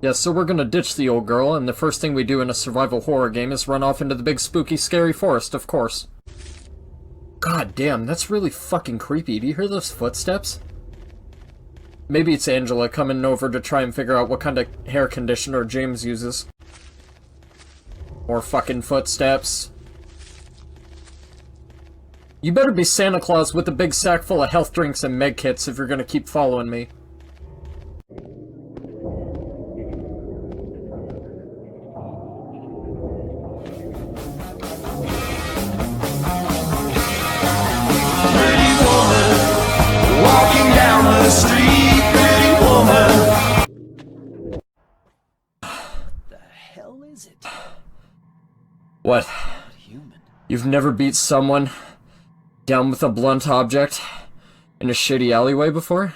Yeah, so we're gonna ditch the old girl, and the first thing we do in a survival horror game is run off into the big spooky scary forest, of course. God damn, that's really fucking creepy. Do you hear those footsteps? Maybe it's Angela coming over to try and figure out what kind of hair conditioner James uses. More fucking footsteps. You better be Santa Claus with a big sack full of health drinks and med kits if you're gonna keep following me. What? You've never beat someone down with a blunt object in a shitty alleyway before?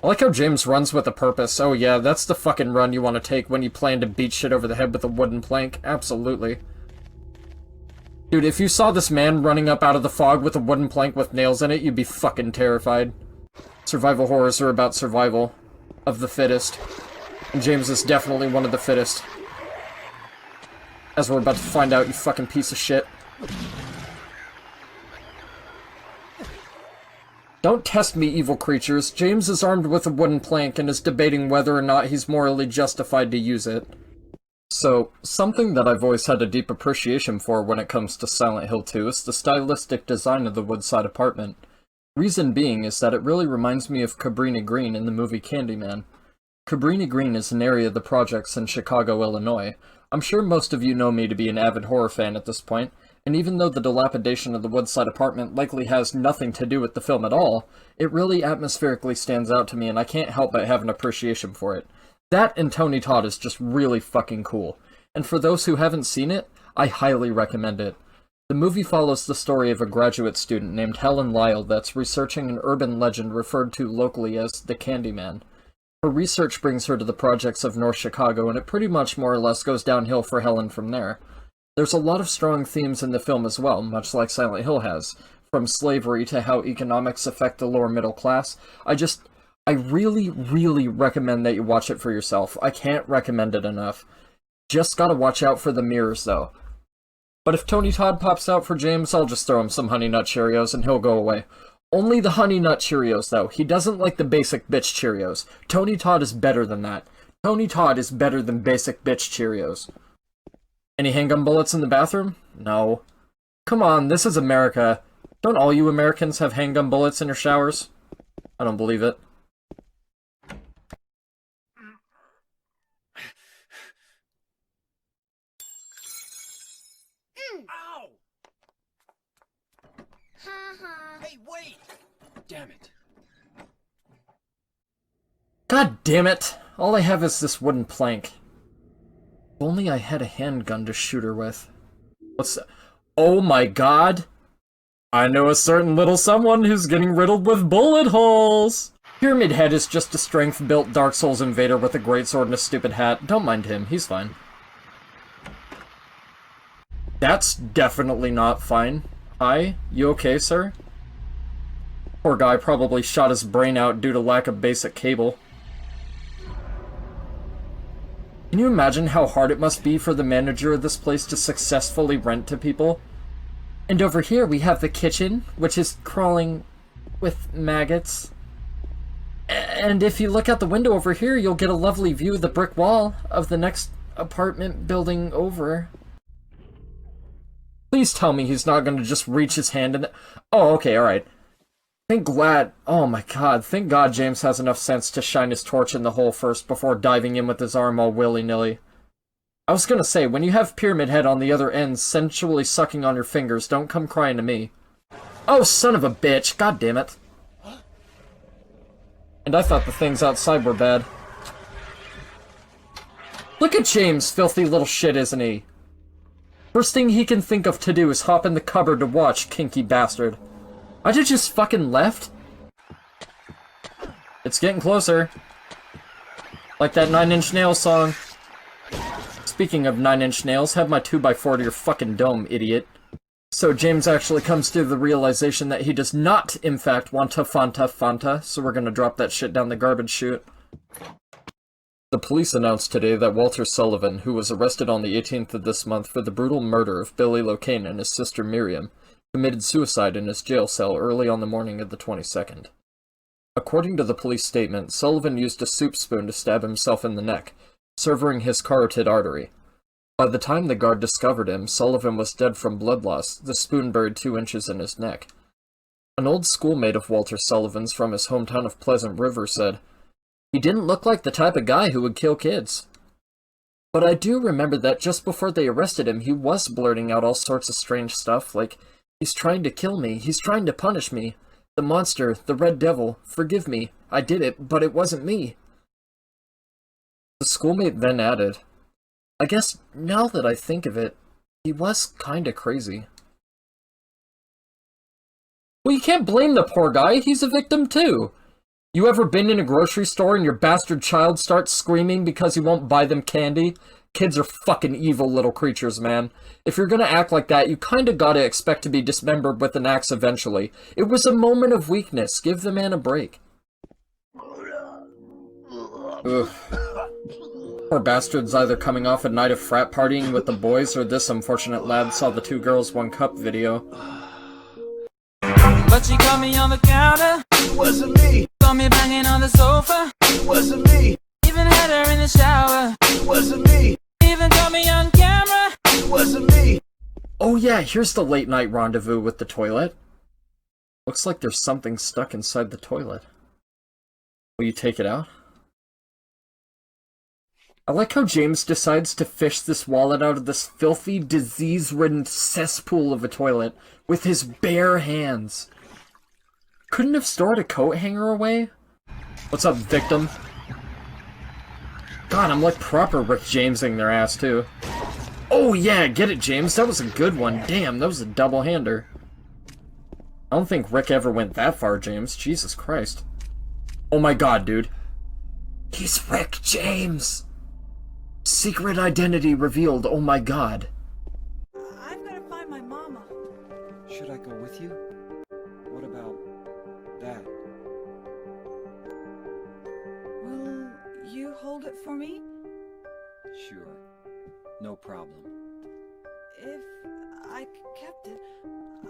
I like how James runs with a purpose. Oh yeah, that's the fucking run you want to take when you plan to beat shit over the head with a wooden plank. Absolutely. Dude, if you saw this man running up out of the fog with a wooden plank with nails in it, you'd be fucking terrified. Survival horrors are about survival of the fittest. And James is definitely one of the fittest. As we're about to find out, you fucking piece of shit. Don't test me, evil creatures. James is armed with a wooden plank and is debating whether or not he's morally justified to use it. So, something that I've always had a deep appreciation for when it comes to Silent Hill 2 is the stylistic design of the woodside apartment. Reason being is that it really reminds me of Cabrini Green in the movie Candyman. Cabrini Green is an area of the projects in Chicago, Illinois. I'm sure most of you know me to be an avid horror fan at this point, and even though the dilapidation of the woodside apartment likely has nothing to do with the film at all, it really atmospherically stands out to me and I can't help but have an appreciation for it. That and Tony Todd is just really fucking cool, and for those who haven't seen it, I highly recommend it. The movie follows the story of a graduate student named Helen Lyle that's researching an urban legend referred to locally as the Candyman. Her research brings her to the projects of North Chicago, and it pretty much more or less goes downhill for Helen from there. There's a lot of strong themes in the film as well, much like Silent Hill has, from slavery to how economics affect the lower middle class. I really, really recommend that you watch it for yourself. I can't recommend it enough. Just gotta watch out for the mirrors, though. But if Tony Todd pops out for James, I'll just throw him some Honey Nut Cheerios and he'll go away. Only the Honey Nut Cheerios, though. He doesn't like the basic bitch Cheerios. Tony Todd is better than that. Tony Todd is better than basic bitch Cheerios. Any handgun bullets in the bathroom? No. Come on, this is America. Don't all you Americans have handgun bullets in your showers? I don't believe it. Ow! Hey, wait! Damn it. God damn it! All I have is this wooden plank. If only I had a handgun to shoot her with. What's that? Oh my god! I know a certain little someone who's getting riddled with bullet holes! Pyramid Head is just a strength-built Dark Souls invader with a greatsword and a stupid hat. Don't mind him, he's fine. That's definitely not fine. Hi, you okay, sir? Poor guy probably shot his brain out due to lack of basic cable. Can you imagine how hard it must be for the manager of this place to successfully rent to people? And over here we have the kitchen, which is crawling with maggots. And if you look out the window over here, you'll get a lovely view of the brick wall of the next apartment building over. Please tell me he's not going to just reach his hand in. Oh, okay, alright. Oh my god, thank God James has enough sense to shine his torch in the hole first before diving in with his arm all willy-nilly. I was gonna say, when you have Pyramid Head on the other end sensually sucking on your fingers, don't come crying to me. Oh, son of a bitch, god damn it. And I thought the things outside were bad. Look at James, filthy little shit, isn't he? First thing he can think of to do is hop in the cupboard to watch, kinky bastard. I just fucking left? It's getting closer. Like that 9 Inch Nails song. Speaking of 9 Inch Nails, have my 2x4 to your fucking dome, idiot. So James actually comes to the realization that he does not, in fact, want to Fanta, so we're gonna drop that shit down the garbage chute. The police announced today that Walter Sullivan, who was arrested on the 18th of this month for the brutal murder of Billy Locane and his sister Miriam, committed suicide in his jail cell early on the morning of the 22nd. According to the police statement, Sullivan used a soup spoon to stab himself in the neck, severing his carotid artery. By the time the guard discovered him, Sullivan was dead from blood loss, the spoon buried 2 inches in his neck. An old schoolmate of Walter Sullivan's from his hometown of Pleasant River said, "He didn't look like the type of guy who would kill kids." But I do remember that just before they arrested him, he was blurting out all sorts of strange stuff, like, "He's trying to kill me, he's trying to punish me. The monster, the red devil, forgive me, I did it, but it wasn't me." The schoolmate then added, "I guess, now that I think of it, he was kinda crazy." Well, you can't blame the poor guy, he's a victim too. You ever been in a grocery store and your bastard child starts screaming because you won't buy them candy? Kids are fucking evil little creatures, man. If you're gonna act like that, you kinda gotta expect to be dismembered with an axe eventually. It was a moment of weakness. Give the man a break. Ugh. Poor bastard's either coming off a night of frat partying with the boys, or this unfortunate lad saw the 2 girls 1 cup video. But she caught me on the counter. It wasn't me. Saw me banging on the sofa. It wasn't me. Even had her in the shower. It wasn't me. Even got me on camera. It wasn't me. Oh yeah, here's the late night rendezvous with the toilet. Looks like there's something stuck inside the toilet. Will you take it out? I like how James decides to fish this wallet out of this filthy, disease-ridden cesspool of a toilet with his bare hands. Couldn't have stored a coat hanger away? What's up, victim? God, I'm like proper Rick Jamesing their ass, too. Oh yeah, get it, James. That was a good one. Damn, that was a double-hander. I don't think Rick ever went that far, James. Jesus Christ. Oh my god, dude. He's Rick James! Secret identity revealed, oh my god. I've got to find my mama. Should I go with you? What about that? Will you hold it for me? Sure. No problem. If I kept it,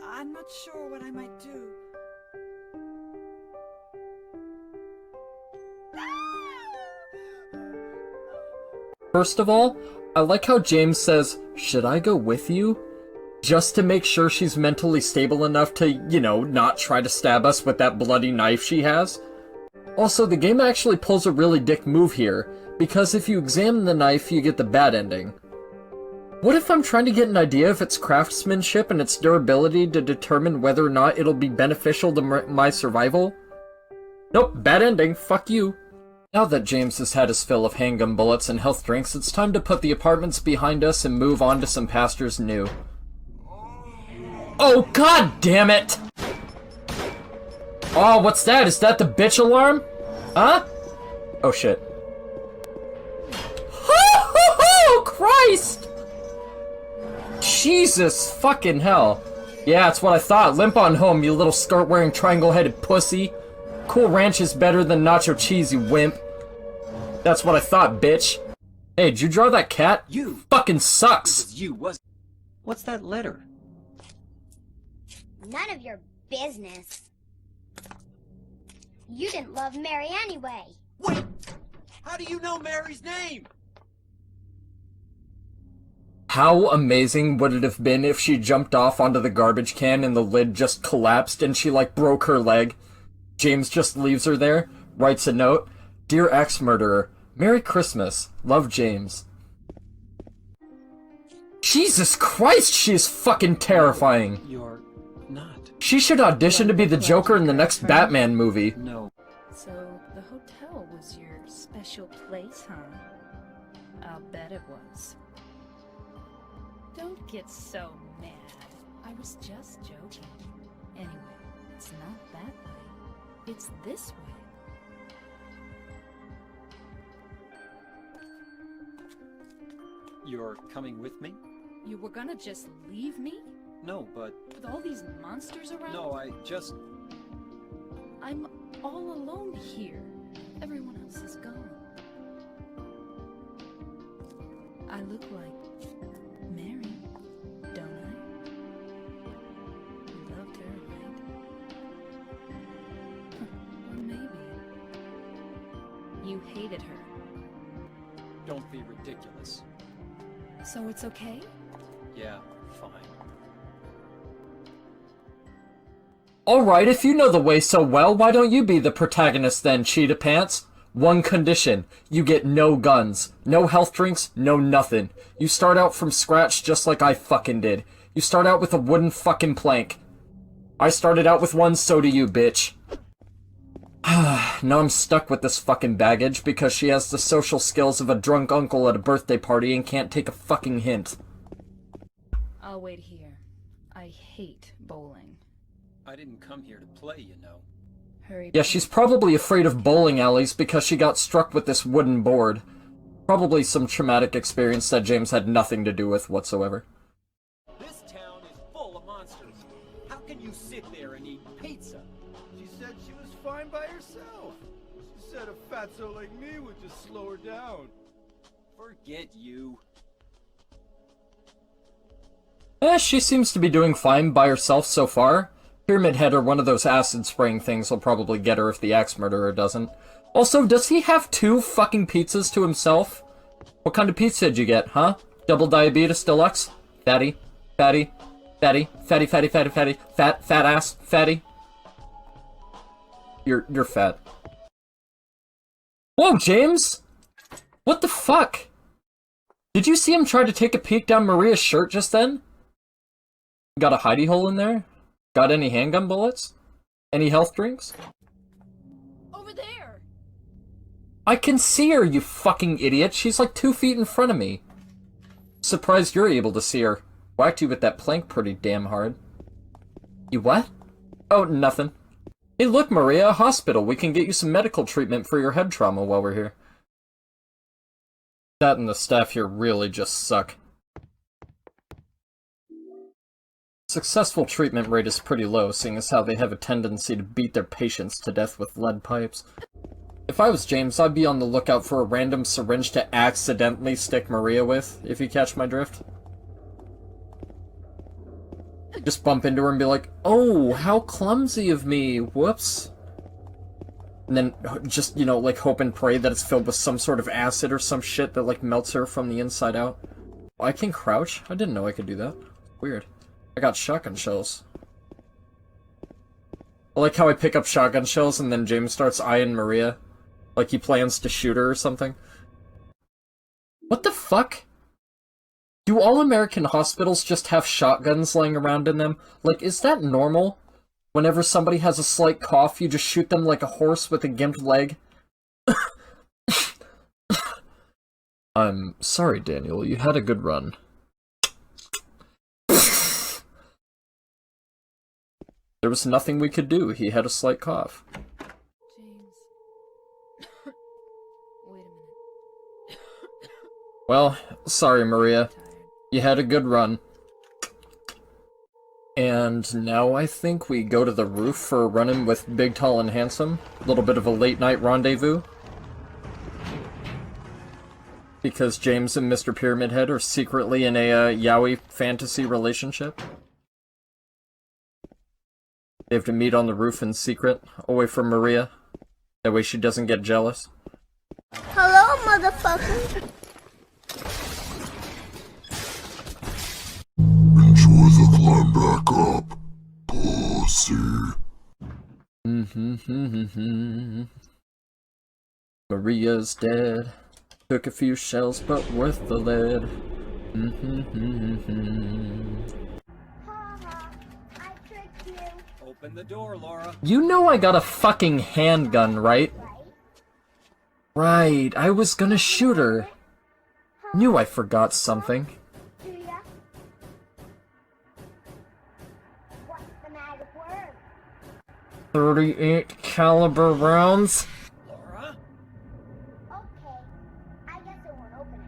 I'm not sure what I might do. First of all, I like how James says, "Should I go with you?" Just to make sure she's mentally stable enough to, you know, not try to stab us with that bloody knife she has. Also, the game actually pulls a really dick move here, because if you examine the knife, you get the bad ending. What if I'm trying to get an idea of its craftsmanship and its durability to determine whether or not it'll be beneficial to my survival? Nope, bad ending, fuck you. Now that James has had his fill of handgun bullets and health drinks, it's time to put the apartments behind us and move on to some pastures new. Oh, god damn it! Oh, what's that? Is that the bitch alarm? Huh? Oh shit. Oh, Christ! Jesus fucking hell. Yeah, that's what I thought. Limp on home, you little skirt-wearing triangle-headed pussy. Cool Ranch is better than nacho cheese, you wimp. That's what I thought, bitch. Hey, did you draw that cat? You! Fucking It sucks! was you, wasn't it? What's that letter? None of your business. You didn't love Mary anyway. Wait! How do you know Mary's name? How amazing would it have been if she jumped off onto the garbage can and the lid just collapsed and she, like, broke her leg? James just leaves her there, writes a note. "Dear ex-murderer, Merry Christmas. Love, James." Jesus Christ, she is fucking terrifying. You're not. She should audition to be the Joker in the next Batman movie. No. So, the hotel was your special place, huh? I'll bet it was. Don't get so mad. I was just joking. Anyway, it's not that way. It's this way. You're coming with me? You were gonna just leave me? No, but... With all these monsters around? No, I just... I'm all alone here. Everyone else is gone. I look like Mary, don't I? You loved her, right? Or maybe you hated her. Don't be ridiculous. So it's okay? Yeah, fine. Alright, if you know the way so well, why don't you be the protagonist then, Cheetah Pants? One condition. You get no guns. No health drinks, no nothing. You start out from scratch just like I fucking did. You start out with a wooden fucking plank. I started out with one, so do you, bitch. Now I'm stuck with this fucking baggage because she has the social skills of a drunk uncle at a birthday party and can't take a fucking hint. I'll wait here. I hate bowling. I didn't come here to play, you know. Hurry. Yeah, she's probably afraid of bowling alleys because she got struck with this wooden board. Probably some traumatic experience that James had nothing to do with whatsoever. This town is full of monsters. How can you sit there and eat pizza? She said she was fine by herself. She said a fatso like me would just slow her down. Forget you. She seems to be doing fine by herself so far. Pyramid Head or one of those acid spraying things will probably get her if the axe murderer doesn't. Also, does he have 2 fucking pizzas to himself? What kind of pizza did you get, huh? Double diabetes deluxe? Fatty? Fatty? Fatty? Fatty, fatty, fatty, fatty? Fat ass? Fatty? You're fat. Whoa, James! What the fuck? Did you see him try to take a peek down Maria's shirt just then? Got a hidey hole in there? Got any handgun bullets? Any health drinks? Over there! I can see her, you fucking idiot. She's like 2 feet in front of me. Surprised you're able to see her. Whacked you with that plank pretty damn hard. You what? Oh, nothing. Hey, look, Maria, a hospital. We can get you some medical treatment for your head trauma while we're here. That and the staff here really just suck. Successful treatment rate is pretty low, seeing as how they have a tendency to beat their patients to death with lead pipes. If I was James, I'd be on the lookout for a random syringe to accidentally stick Maria with, if you catch my drift. Just bump into her and be like, oh, how clumsy of me, whoops. And then just, you know, like hope and pray that it's filled with some sort of acid or some shit that like melts her from the inside out. Oh, I can crouch? I didn't know I could do that. Weird. I got shotgun shells. I like how I pick up shotgun shells and then James starts eyeing Maria. Like he plans to shoot her or something. What the fuck? Do all American hospitals just have shotguns laying around in them? Like, is that normal? Whenever somebody has a slight cough, you just shoot them like a horse with a gimped leg? I'm sorry, Daniel. You had a good run. There was nothing we could do. He had a slight cough. James. Wait a minute. Well, sorry, Maria. You had a good run. And now I think we go to the roof for a run-in with Big, Tall, and Handsome. A little bit of a late-night rendezvous. Because James and Mr. Pyramid Head are secretly in a yaoi fantasy relationship. They have to meet on the roof in secret, away from Maria. That way she doesn't get jealous. Hello, motherfucker. Enjoy the climb back up, pussy. Maria's dead. Took a few shells, but worth the lead. I tricked you. Open the door, Laura. You know I got a fucking handgun, right? Right, I was gonna shoot her. Knew I forgot something. Do ya? What's the magic word? 38 caliber rounds. Laura? Okay. I guess it won't open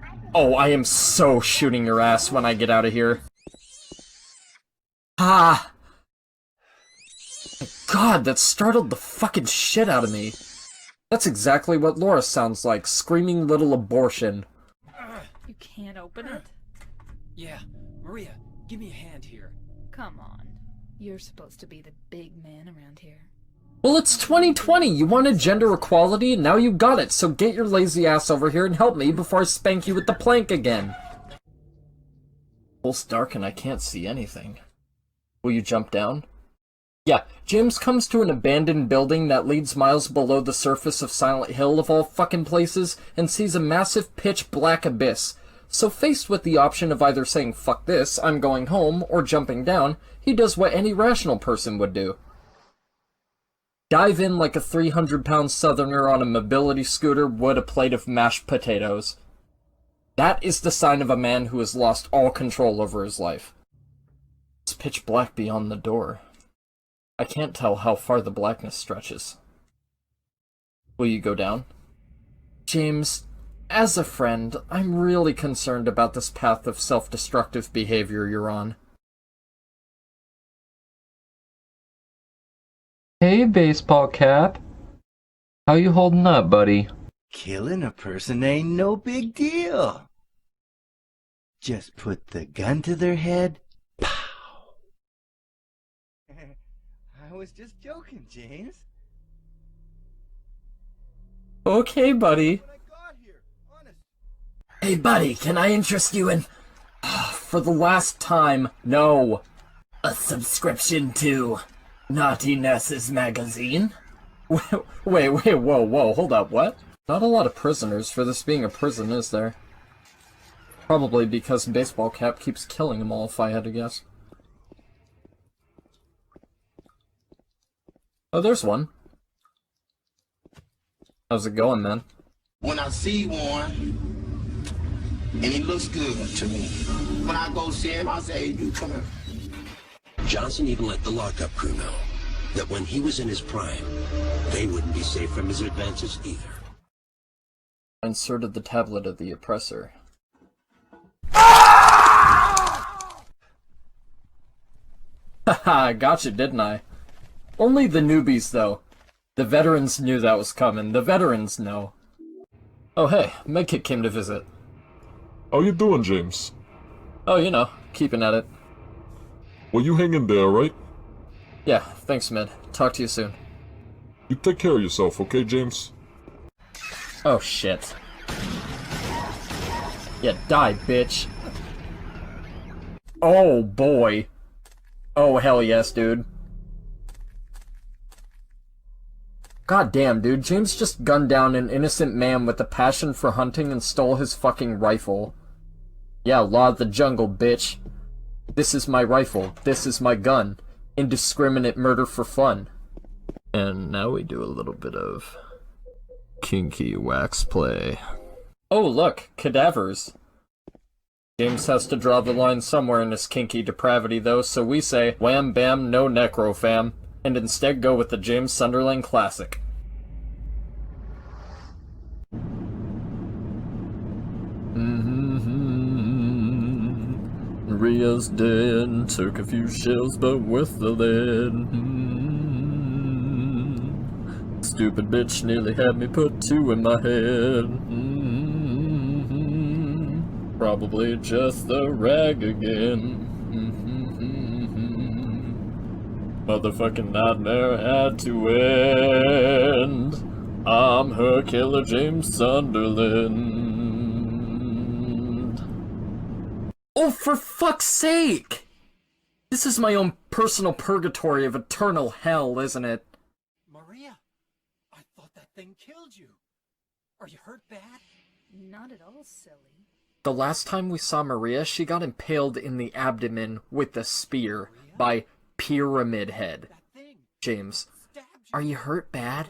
it. Oh, I am so shooting your ass when I get out of here. Ah! God, that startled the fucking shit out of me. That's exactly what Laura sounds like, screaming little abortion. You can't open it? Yeah, Maria, give me a hand here. Come on. You're supposed to be the big man around here. Well, it's 2020. You wanted gender equality, and now you got it. So get your lazy ass over here and help me before I spank you with the plank again. It's dark and I can't see anything. Will you jump down? Yeah, James comes to an abandoned building that leads miles below the surface of Silent Hill of all fucking places and sees a massive pitch black abyss. So faced with the option of either saying fuck this, I'm going home, or jumping down, he does what any rational person would do. Dive in like a 300-pound southerner on a mobility scooter would a plate of mashed potatoes. That is the sign of a man who has lost all control over his life. It's pitch black beyond the door. I can't tell how far the blackness stretches. Will you go down? James, as a friend, I'm really concerned about this path of self-destructive behavior you're on. Hey, baseball cap. How you holding up, buddy? Killing a person ain't no big deal. Just put the gun to their head. Pow! I was just joking, James. Okay, buddy. What I got here, honest. Hey, buddy, can I interest you in... for the last time, no. A subscription to... Naughty Nurses magazine? Wait, whoa, hold up, what? Not a lot of prisoners for this being a prison, is there? Probably because Baseball Cap keeps killing them all, if I had to guess. Oh, there's one. How's it going, man? When I see one, and he looks good to me, when I go see him, I say, "You come here." Johnson even let the lockup crew know that when he was in his prime, they wouldn't be safe from his advances either. I inserted the tablet of the oppressor. Haha, gotcha, didn't I? Only the newbies, though. The veterans knew that was coming. The veterans know. Oh, hey, Medkit came to visit. How you doing, James? Oh, you know, keeping at it. Well, you hang in there, right? Yeah, thanks, Mid. Talk to you soon. You take care of yourself, okay, James? Oh, shit. Yeah, die, bitch. Oh, boy. Oh, hell yes, dude. God damn, dude. James just gunned down an innocent man with a passion for hunting and stole his fucking rifle. Yeah, law of the jungle, bitch. This is my rifle. This is my gun. Indiscriminate murder for fun. And now we do a little bit of kinky wax play. Oh, look, cadavers. James has to draw the line somewhere in his kinky depravity, though, so we say, wham bam, no necro fam, and instead go with the James Sunderland classic. Maria's dead, took a few shells, but with the lead. Stupid bitch nearly had me put two in my head. Probably just the rag again. Motherfucking nightmare had to end. I'm her killer, James Sunderland. Oh, for fuck's sake! This is my own personal purgatory of eternal hell, isn't it? Maria, I thought that thing killed you. Are you hurt bad? Not at all, silly. The last time we saw Maria, she got impaled in the abdomen with a spear by Pyramid Head. James, are you hurt bad?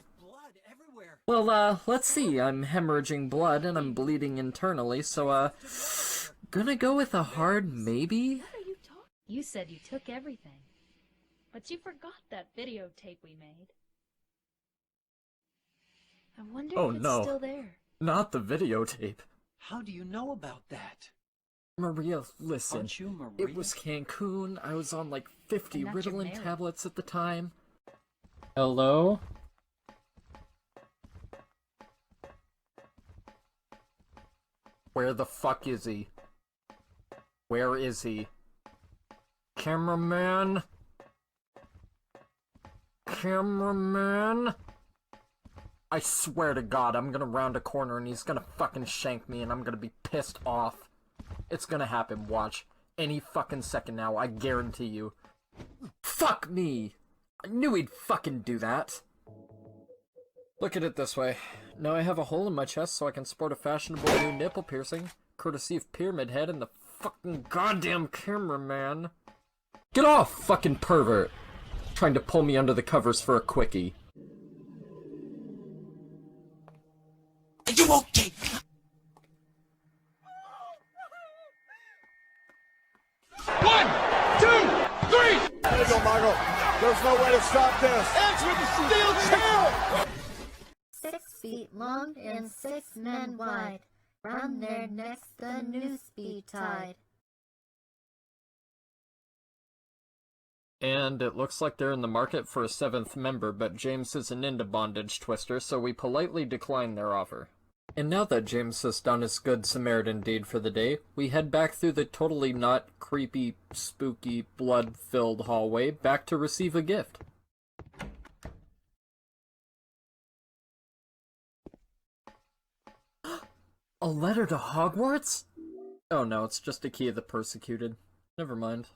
Well, let's see. I'm hemorrhaging blood and I'm bleeding internally, so, gonna go with a hard maybe? What are you talking? You said you took everything. But you forgot that videotape we made. I wonder if it's still there. Not the videotape. How do you know about that? Maria, listen. Aren't you Maria? It was Cancun. I was on like 50 Not your Ritalin Mary. tablets at the time. Hello? Where the fuck is he? Where is he? Cameraman? Cameraman? I swear to God, I'm gonna round a corner and he's gonna fucking shank me and I'm gonna be pissed off. It's gonna happen, watch. Any fucking second now, I guarantee you. Fuck me! I knew he'd fucking do that. Look at it this way. Now I have a hole in my chest so I can sport a fashionable new nipple piercing, courtesy of Pyramid Head and the fucking goddamn cameraman. Get off, fucking pervert! Trying to pull me under the covers for a quickie. Are you okay? One, two, three! There you go, Margot. There's no way to stop this. Edge with the steel chair! 6 feet long and 6 men wide. Round their necks the noose be tied. And it looks like they're in the market for a 7th member, but James isn't into bondage, Twister, so we politely decline their offer. And now that James has done his good Samaritan deed for the day, we head back through the totally not creepy, spooky, blood-filled hallway back to receive a gift. A letter to Hogwarts? Oh no, it's just a key of the persecuted. Never mind.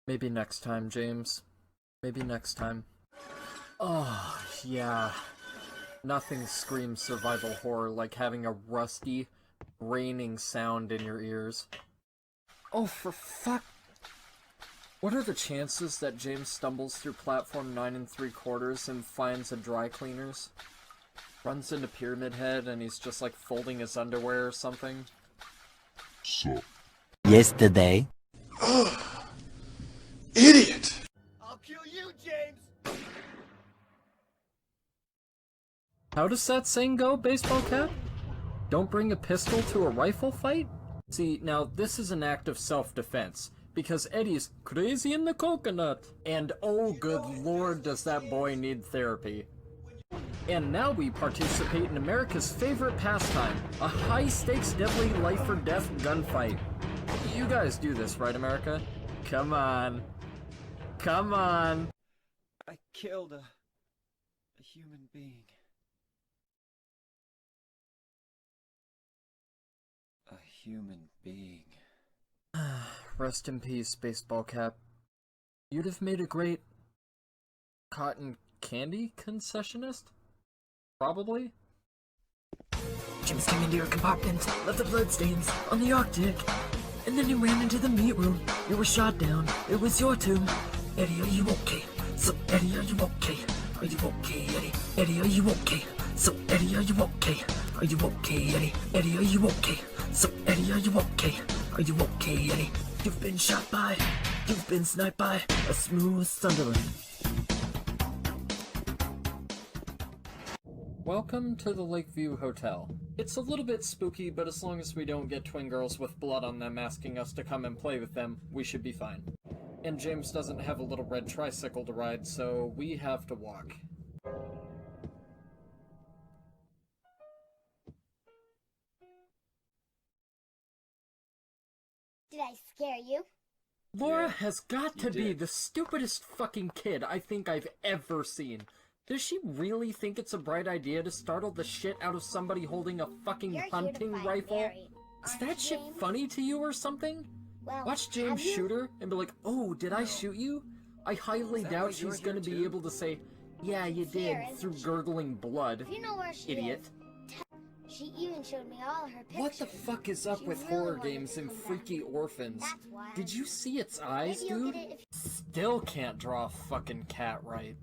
Maybe next time, James. Maybe next time. Oh, yeah. Nothing screams survival horror like having a rusty, raining sound in your ears. Oh, for fuck... What are the chances that James stumbles through platform 9 3/4 and finds a dry cleaners? Runs into Pyramid Head and he's just like folding his underwear or something? So. Yesterday. Idiot! I'll kill you, James! How does that saying go, baseball cap? Don't bring a pistol to a rifle fight? See, now this is an act of self-defense, because Eddie's crazy in the coconut. And oh good lord does that boy need therapy. And now we participate in America's favorite pastime, a high-stakes deadly life-or-death gunfight. You guys do this, right, America? Come on. Come on. I killed a human being. A human being. Rest in peace, baseball cap. You'd have made a great cotton candy concessionist? Probably? James came into your compartment, left the bloodstains on the Arctic, and then you ran into the meat room. You were shot down. It was your tomb. Eddie, are you okay? So, Eddie, are you okay? Are you okay, Eddie? Eddie, are you okay? So, Eddie, are you okay? Are you okay, Eddie? Eddie, are you okay? So, Eddie, are you okay? Are you okay, Eddie? You've been shot by, you've been sniped by a smooth Sunderland. Welcome to the Lakeview Hotel. It's a little bit spooky, but as long as we don't get twin girls with blood on them asking us to come and play with them, we should be fine. And James doesn't have a little red tricycle to ride, so we have to walk. Did I scare you? Laura has got to be the stupidest fucking kid I think I've ever seen. Does she really think it's a bright idea to startle the shit out of somebody holding a fucking hunting rifle? Is that shit funny to you or something? Well, watch James shoot her and be like, oh, did I shoot you? I highly doubt she's gonna be able to say, yeah, you did, through gurgling blood. You know where she idiot. Is. She even showed me all her pictures. What the fuck is up with horror games and freaky orphans? Did you see its eyes, dude? Still can't draw a fucking cat right.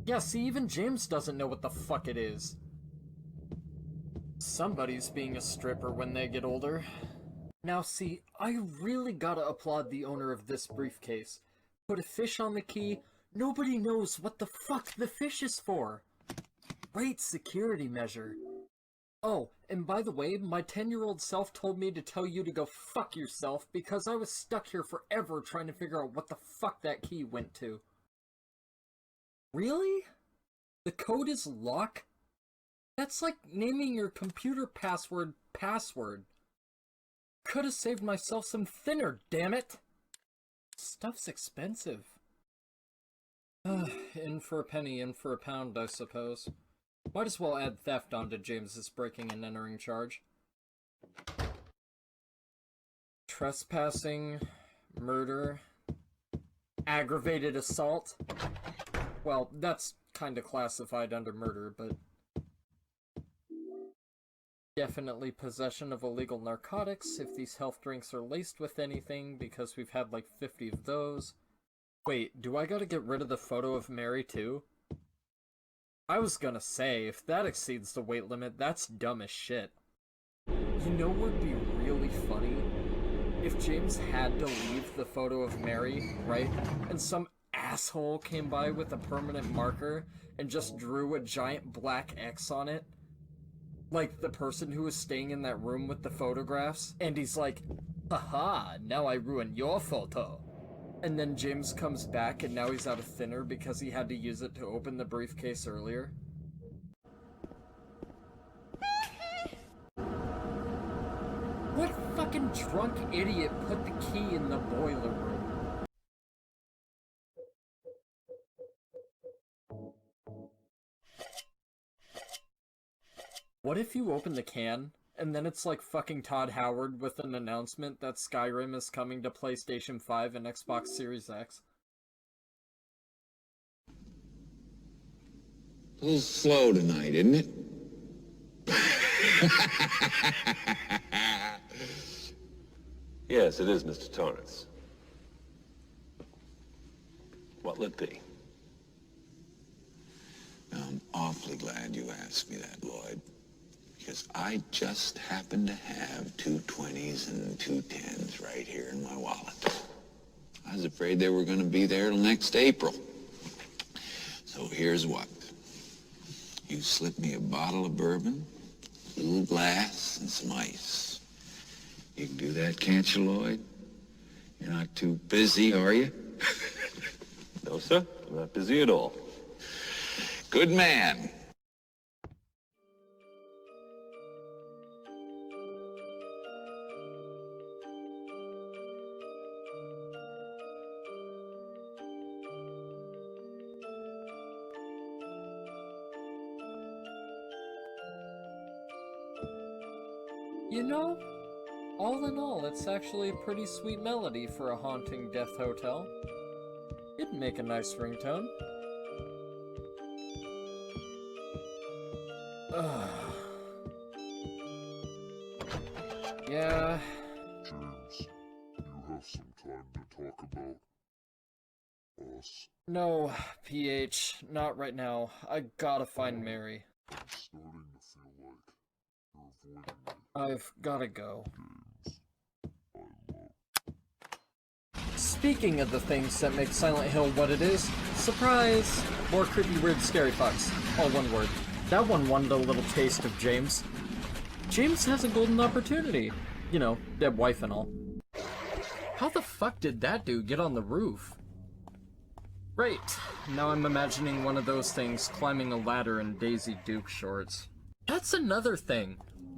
Yeah, see, even James doesn't know what the fuck it is. Somebody's being a stripper when they get older. Now see, I really gotta applaud the owner of this briefcase. Put a fish on the key, nobody knows what the fuck the fish is for. Great security measure. Oh, and by the way, my 10-year-old self told me to tell you to go fuck yourself because I was stuck here forever trying to figure out what the fuck that key went to. Really? The code is lock? That's like naming your computer password. Could have saved myself some thinner, damn it! Stuff's expensive. In for a penny, in for a pound, I suppose. Might as well add theft onto James's breaking and entering charge. Trespassing, murder, aggravated assault. Well, that's kinda classified under murder, but... Definitely possession of illegal narcotics, if these health drinks are laced with anything, because we've had like 50 of those. Wait, do I gotta get rid of the photo of Mary too? I was gonna say, if that exceeds the weight limit, that's dumb as shit. You know what would be really funny? If James had to leave the photo of Mary, right? And some asshole came by with a permanent marker and just drew a giant black X on it. Like the person who was staying in that room with the photographs, and he's like, haha, now I ruined your photo. And then James comes back and now he's out of thinner because he had to use it to open the briefcase earlier. What fucking drunk idiot put the key in the boiler room? What if you open the can, and then it's like fucking Todd Howard with an announcement that Skyrim is coming to PlayStation 5 and Xbox Series X? A little slow tonight, isn't it? Yes, it is, Mr. Torrance. What'll it be? I'm awfully glad you asked me that, Lloyd. Because I just happen to have 2 20s and 2 10s right here in my wallet. I was afraid they were going to be there till next April. So here's what. You slip me a bottle of bourbon, a little glass, and some ice. You can do that, can't you, Lloyd? You're not too busy, are you? No, sir. I'm not busy at all. Good man. You know, all in all, it's actually a pretty sweet melody for a haunting death hotel. It'd make a nice ringtone. Yeah. James, you have some time to talk about us? No, PH, not right now. I gotta find Mary. I'm starting to feel like you're avoiding me. I've gotta go. James, I love... Speaking of the things that make Silent Hill what it is, surprise! More creepy, weird, scary fucks. All one word. That one wanted a little taste of James. James has a golden opportunity. You know, dead wife and all. How the fuck did that dude get on the roof? Right, now I'm imagining one of those things climbing a ladder in Daisy Duke shorts. That's another thing.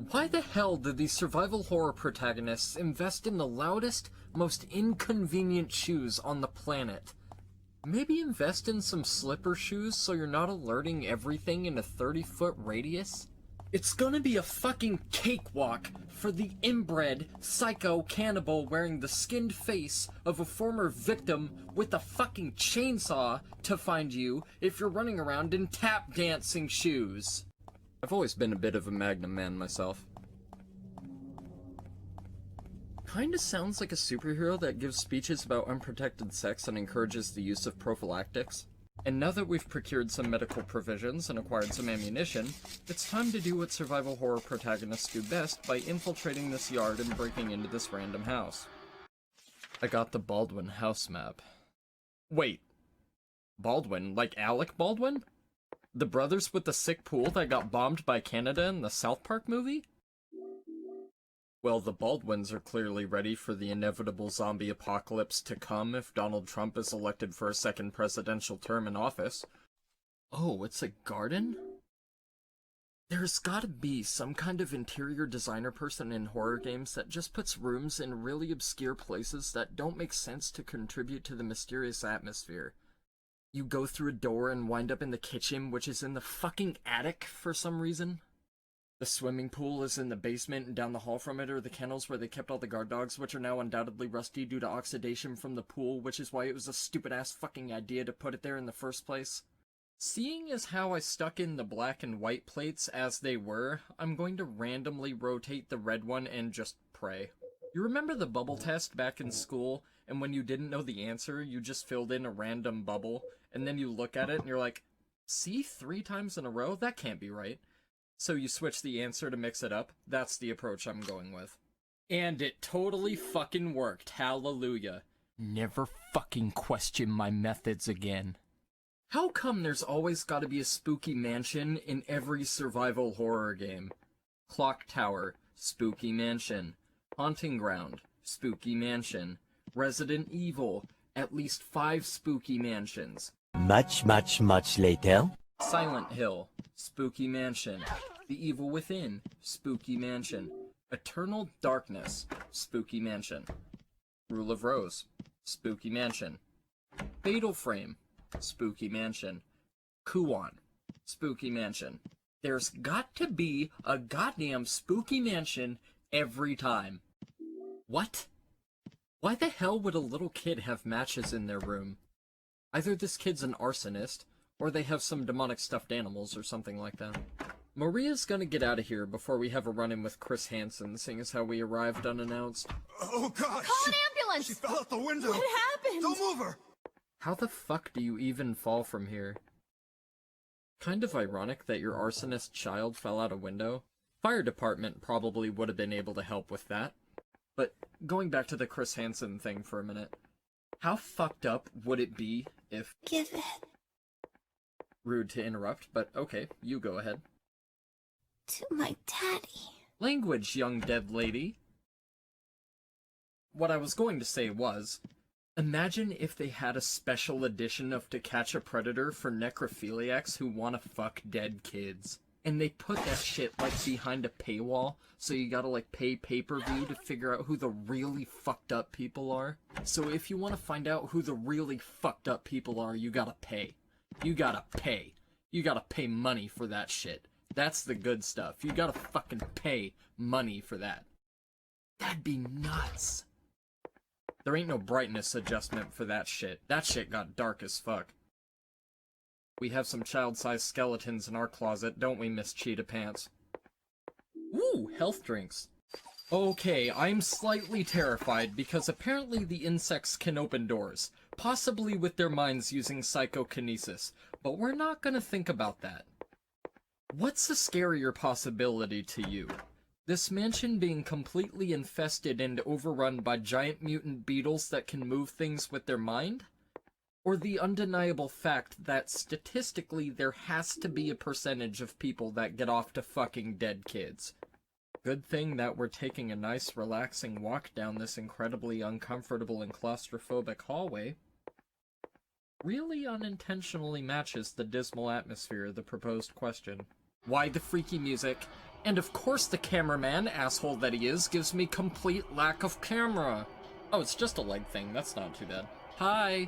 Why the hell did these survival horror protagonists invest in the loudest, most inconvenient shoes on the planet? Maybe invest in some slipper shoes so you're not alerting everything in a 30-foot radius? It's gonna be a fucking cakewalk for the inbred, psycho cannibal wearing the skinned face of a former victim with a fucking chainsaw to find you if you're running around in tap dancing shoes. I've always been a bit of a Magnum man myself. Kinda sounds like a superhero that gives speeches about unprotected sex and encourages the use of prophylactics. And now that we've procured some medical provisions and acquired some ammunition, it's time to do what survival horror protagonists do best by infiltrating this yard and breaking into this random house. I got the Baldwin house map. Wait. Baldwin? Like Alec Baldwin? The brothers with the sick pool that got bombed by Canada in the South Park movie? Well, the Baldwins are clearly ready for the inevitable zombie apocalypse to come if Donald Trump is elected for a second presidential term in office. Oh, it's a garden? There's gotta be some kind of interior designer person in horror games that just puts rooms in really obscure places that don't make sense to contribute to the mysterious atmosphere. You go through a door and wind up in the kitchen, which is in the fucking attic for some reason. The swimming pool is in the basement, and down the hall from it are the kennels where they kept all the guard dogs, which are now undoubtedly rusty due to oxidation from the pool, which is why it was a stupid-ass fucking idea to put it there in the first place. Seeing as how I stuck in the black and white plates as they were, I'm going to randomly rotate the red one and just pray. You remember the bubble test back in school, and when you didn't know the answer, you just filled in a random bubble, and then you look at it and you're like, see, 3 times in a row? That can't be right. So you switch the answer to mix it up. That's the approach I'm going with. And it totally fucking worked. Hallelujah. Never fucking question my methods again. How come there's always gotta be a spooky mansion in every survival horror game? Clock Tower, spooky mansion. Haunting Ground, spooky mansion. Resident Evil, at least 5 spooky mansions. Much later. Silent Hill, spooky mansion. The Evil Within, spooky mansion. Eternal Darkness, spooky mansion. Rule of Rose, spooky mansion. Fatal Frame, spooky mansion. Kuon, spooky mansion. There's got to be a goddamn spooky mansion every time. What? Why the hell would a little kid have matches in their room? Either this kid's an arsonist, or they have some demonic stuffed animals or something like that. Maria's gonna get out of here before we have a run-in with Chris Hansen, seeing as how we arrived unannounced. Oh god! Call an ambulance! She fell out the window! What happened? Don't move her! How the fuck do you even fall from here? Kind of ironic that your arsonist child fell out a window. Fire department probably would have been able to help with that. But going back to the Chris Hansen thing for a minute, how fucked up would it be if... Give it Rude to interrupt, but okay, you go ahead. to my daddy. Language, young dead lady. What I was going to say was, imagine if they had a special edition of To Catch a Predator for necrophiliacs who want to fuck dead kids. And they put that shit, like, behind a paywall, so you gotta, like, pay pay-per-view to figure out who the really fucked up people are. So if you want to find out who the really fucked up people are, you gotta pay. You gotta pay. You gotta pay money for that shit. That's the good stuff. You gotta fucking pay money for that. That'd be nuts. There ain't no brightness adjustment for that shit. That shit got dark as fuck. We have some child-sized skeletons in our closet, don't we, Miss Cheetah Pants? Ooh, health drinks. Okay, I'm slightly terrified because apparently the insects can open doors, possibly with their minds using psychokinesis, but we're not gonna think about that. What's a scarier possibility to you? This mansion being completely infested and overrun by giant mutant beetles that can move things with their mind? Or the undeniable fact that statistically there has to be a percentage of people that get off to fucking dead kids? Good thing that we're taking a nice relaxing walk down this incredibly uncomfortable and claustrophobic hallway. Really unintentionally matches the dismal atmosphere of the proposed question. Why the freaky music? And of course the cameraman, asshole that he is, gives me complete lack of camera. Oh, it's just a leg thing, that's not too bad. Hi!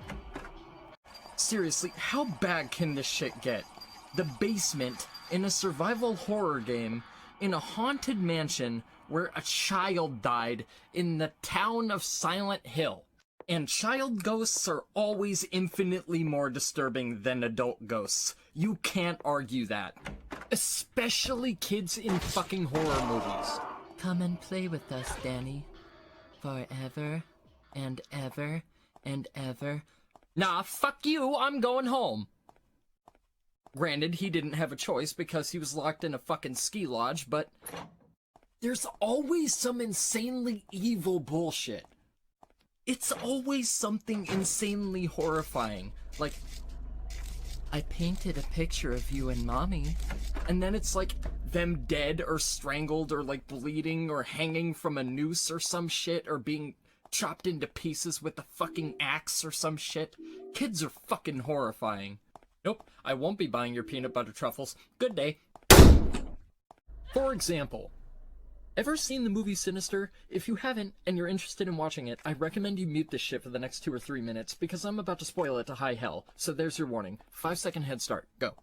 Seriously, how bad can this shit get? The basement in a survival horror game in a haunted mansion where a child died in the town of Silent Hill. And child ghosts are always infinitely more disturbing than adult ghosts. You can't argue that. Especially kids in fucking horror movies. Come and play with us, Danny. Forever and ever and ever. Nah, fuck you, I'm going home. Granted, he didn't have a choice because he was locked in a fucking ski lodge, but there's always some insanely evil bullshit. It's always something insanely horrifying. Like, I painted a picture of you and Mommy. And then it's like them dead or strangled or like bleeding or hanging from a noose or some shit or being chopped into pieces with a fucking axe or some shit. Kids are fucking horrifying. Nope, I won't be buying your peanut butter truffles. Good day. For example, ever seen the movie Sinister? If you haven't, and you're interested in watching it, I recommend you mute this shit for the next 2 or 3 minutes, because I'm about to spoil it to high hell. So there's your warning. 5-second head start. Go.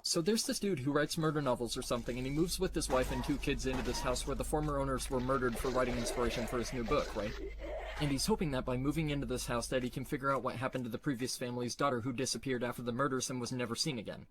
So there's this dude who writes murder novels or something, and he moves with his wife and 2 kids into this house where the former owners were murdered for writing inspiration for his new book, right? And he's hoping that by moving into this house that he can figure out what happened to the previous family's daughter who disappeared after the murders and was never seen again.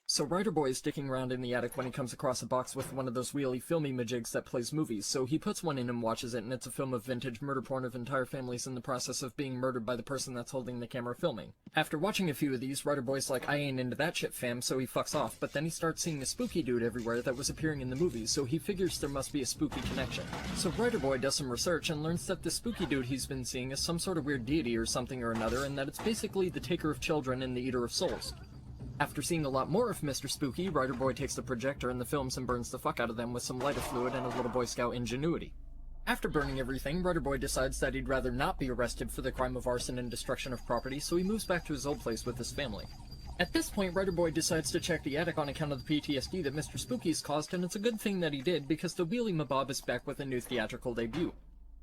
So Writer Boy is sticking around in the attic when he comes across a box with one of those wheelie filmy majigs that plays movies, so he puts one in and watches it, and it's a film of vintage murder porn of entire families in the process of being murdered by the person that's holding the camera filming. After watching a few of these, Writer Boy's like, I ain't into that shit, fam, so he fucks off, but then he starts seeing a spooky dude everywhere that was appearing in the movies, so he figures there must be a spooky connection. So Writer Boy does some research and learns that the spooky dude he's been seeing is some sort of weird deity or something or another, and that it's basically the taker of children and the eater of souls. After seeing a lot more of Mr. Spooky, Writer Boy takes the projector and the films and burns the fuck out of them with some lighter fluid and a little Boy Scout ingenuity. After burning everything, Writer Boy decides that he'd rather not be arrested for the crime of arson and destruction of property, so he moves back to his old place with his family. At this point, Writer Boy decides to check the attic on account of the PTSD that Mr. Spooky's caused, and it's a good thing that he did, because the Wheelie Mabob is back with a new theatrical debut.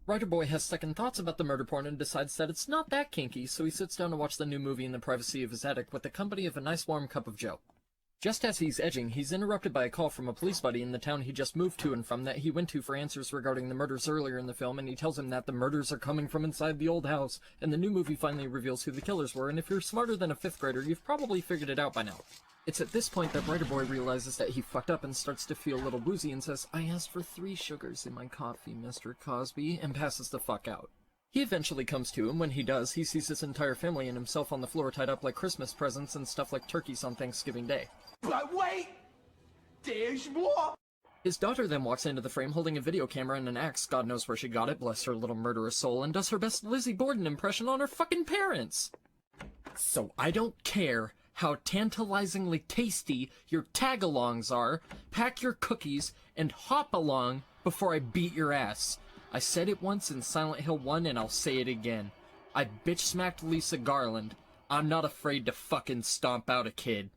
Writer Boy has second thoughts about the murder porn and decides that it's not that kinky, so he sits down to watch the new movie in the privacy of his attic with the company of a nice warm cup of joe. Just as he's edging, he's interrupted by a call from a police buddy in the town he just moved to and from that he went to for answers regarding the murders earlier in the film, and he tells him that the murders are coming from inside the old house, and the new movie finally reveals who the killers were, and if you're smarter than a 5th grader, you've probably figured it out by now. It's at this point that Writer Boy realizes that he fucked up and starts to feel a little woozy and says, I asked for 3 sugars in my coffee, Mr. Cosby, and passes the fuck out. He eventually comes to, and when he does, he sees his entire family and himself on the floor tied up like Christmas presents and stuff like turkeys on Thanksgiving Day. But wait! There's more! His daughter then walks into the frame holding a video camera and an axe, God knows where she got it, bless her little murderous soul, and does her best Lizzie Borden impression on her fucking parents! So I don't care how tantalizingly tasty your tag-alongs are, pack your cookies, and hop along before I beat your ass. I said it once in Silent Hill 1 and I'll say it again. I bitch-smacked Lisa Garland. I'm not afraid to fucking stomp out a kid.